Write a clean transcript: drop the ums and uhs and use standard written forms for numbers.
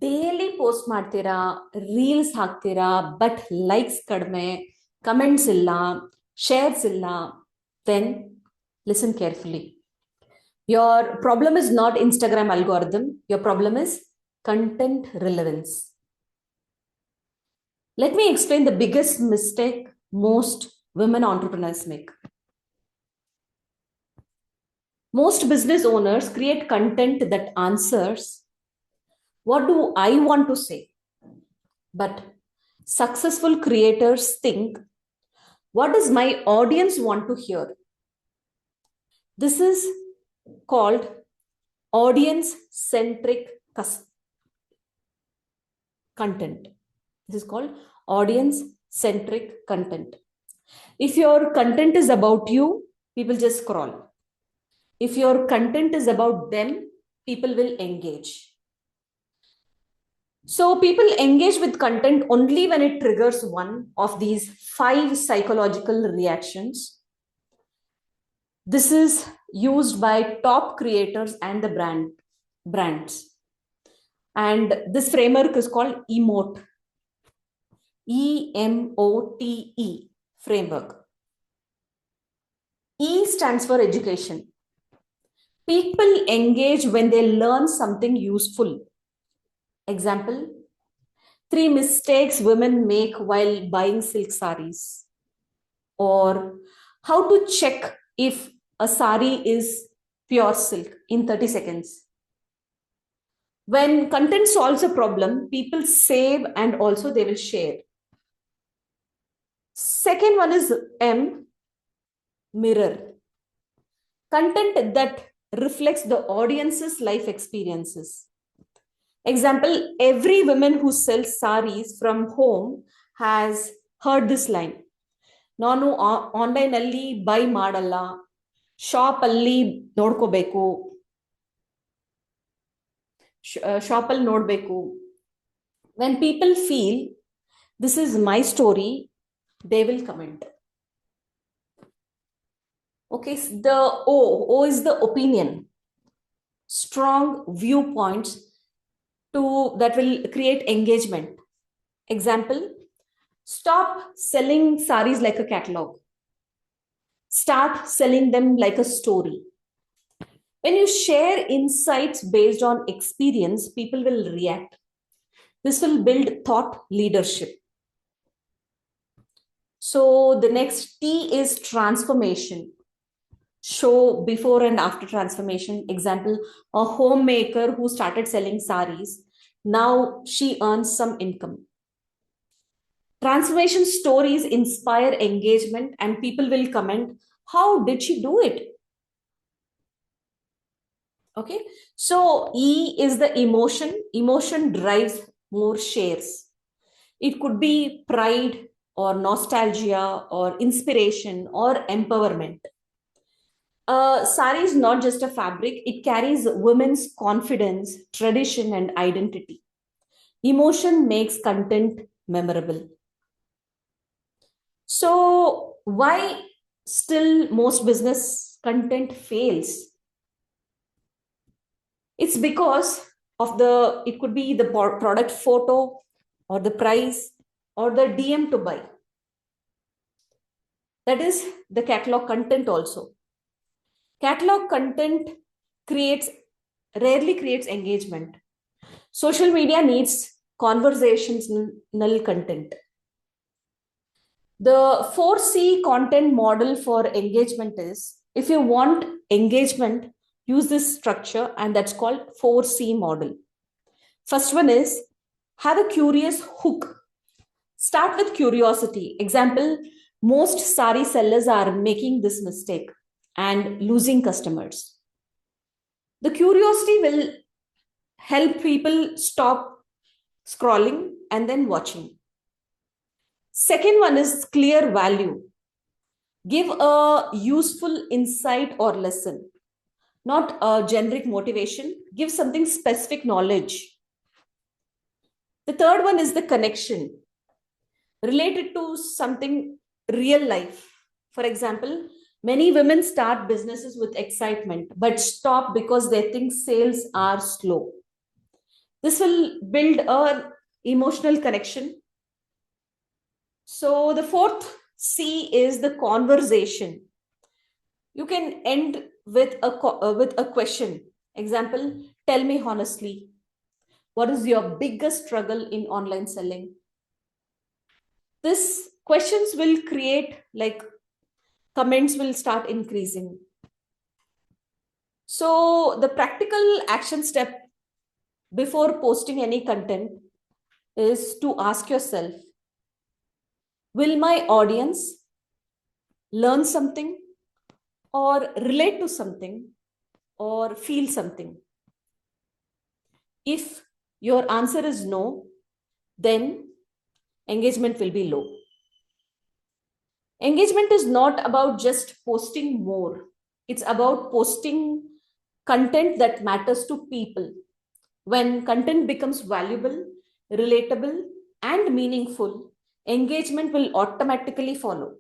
Daily post ಮಾಡ್ತೀರಾ, reels ಹಾಕ್ತೀರಾ, but likes ಕಡಿಮೆ, ಕಮೆಂಟ್ಸ್ ಇಲ್ಲ, ಶೇರ್ಸ್ ಇಲ್ಲ, then listen carefully. Your problem is not Instagram algorithm. Your problem is content relevance. Let me explain the biggest mistake most women entrepreneurs make. Most business owners create content that answers what do I want to say? But successful creators think, what does my audience want to hear? This is called audience centric content. This is called audience centric content. If your content is about you, people just scroll. If your content is about them, people will engage. So people engage with content only when it triggers one of these 5 psychological reactions. This is used by top creators and the brands. And this framework is called EMOTE. EMOTE framework. E stands for education. People engage when they learn something useful. Example, 3 mistakes women make while buying silk sarees. Or how to check if a saree is pure silk in 30 seconds. When content solves a problem, people save and also they will share. Second one is M, mirror. Content that reflects the audience's life experiences. Example, every woman who sells sarees from home has heard this line. ನಾನು online ಅಲ್ಲಿ by ಮಾಡಲ್ಲ, shop ಅಲ್ಲಿ ನೋಡ್ಕೋಬೇಕು, shop ಅಲ್ಲಿ ನೋಡ್ಬೇಕು. When people feel this is my story, they will comment. Okay, the O is the opinion. Strong viewpoints that will create engagement. Example, stop selling sarees like a catalog. Start selling them like a story. When you share insights based on experience, people will react. This will build thought leadership. So the next T is transformation. Show before and after transformation. Example, a homemaker who started selling sarees. Now she earns some income. Transformation stories inspire engagement and people will comment, how did she do it? Okay, so E is the emotion. Emotion drives more shares. It could be pride or nostalgia or inspiration or empowerment. Saree is not just a fabric, it carries women's confidence, tradition, and identity. Emotion makes content memorable. So, why still most business content fails? It's because of it could be the product photo or the price or the DM to buy. That is the catalog content also. Catalog content rarely creates engagement. Social media needs conversational content. The 4C content model for engagement is, if you want engagement, use this structure, and that's called 4C model. First one is, have a curious hook. Start with curiosity. Example, most saree sellers are making this mistake and losing customers. The curiosity will help people stop scrolling and then watching. Second one is clear value. Give a useful insight or lesson, not a generic motivation. Give something specific knowledge. The third one is the connection, related to something real life. For example, many women start businesses with excitement but stop because they think sales are slow. This will build a emotional connection. So the fourth C is the conversation. You can end with a question. Example, tell me honestly, what is your biggest struggle in online selling? This questions will create like comments will start increasing. So the practical action step before posting any content is to ask yourself, will my audience learn something or relate to something or feel something? If your answer is no, then engagement will be low. Engagement is not about just posting more, it's about posting content that matters to people. When content becomes valuable, relatable, and meaningful, engagement will automatically follow.